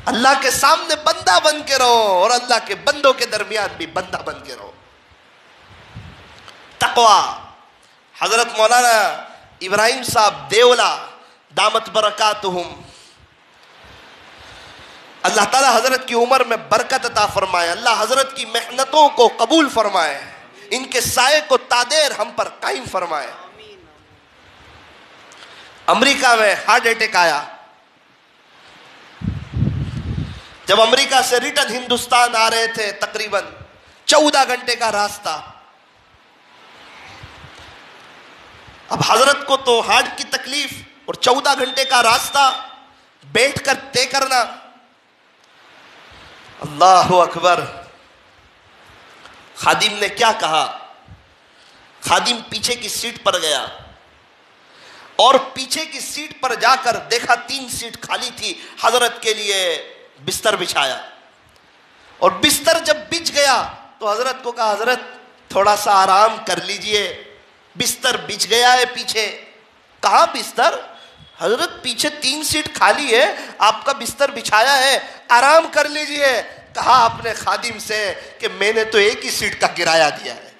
अल्लाह के सामने बंदा बन के रहो और अल्लाह के बंदों के दरमियान भी बंदा बन के रहो। तकवा। हजरत मौलाना इब्राहिम साहब देवला दामत बरकातुहुम, अल्लाह ताला हजरत की उम्र में बरकत अता फरमाए, अल्लाह हजरत की मेहनतों को कबूल फरमाए, इनके साये को तादेर हम पर कायम फरमाए। अमेरिका में हार्ट अटैक आया। जब अमेरिका से रिटर्न हिंदुस्तान आ रहे थे, तकरीबन 14 घंटे का रास्ता। अब हजरत को तो हार्ट की तकलीफ और 14 घंटे का रास्ता बैठकर तय करना। अल्लाहु अकबर। खादिम ने क्या कहा? खादिम पीछे की सीट पर गया और पीछे की सीट पर जाकर देखा 3 सीट खाली थी। हजरत के लिए बिस्तर बिछाया और बिस्तर जब बिछ गया तो हजरत को कहा, हजरत थोड़ा सा आराम कर लीजिए, बिस्तर बिछ गया है पीछे। कहा बिस्तर? हजरत पीछे 3 सीट खाली है, आपका बिस्तर बिछाया है, आराम कर लीजिए। कहा अपने खादिम से कि मैंने तो एक ही सीट का किराया दिया है,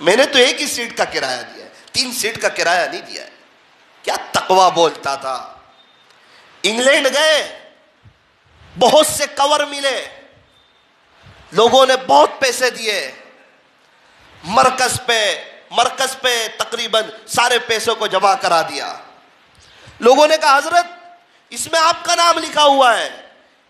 मैंने तो एक ही सीट का किराया दिया है, 3 सीट का किराया नहीं दिया है। क्या तकवा बोलता था। इंग्लैंड गए, बहुत से कवर मिले, लोगों ने बहुत पैसे दिए, मरकज पे तकरीबन सारे पैसों को जमा करा दिया। लोगों ने कहा, हजरत इसमें आपका नाम लिखा हुआ है,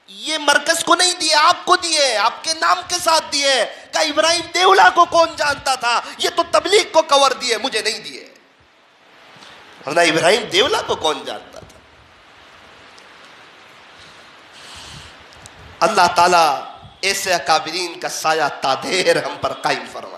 ये मरकज को नहीं दिए, आपको दिए, आपके नाम के साथ दिए। कहा इब्राहिम देवला को कौन जानता था, ये तो तबलीग को कवर दिए, मुझे नहीं दिए। वरना इब्राहिम देवला को कौन जानता था। अल्लाह ताला ऐसे अकाबिरीन का साया तादेर हम पर कायम फरमा।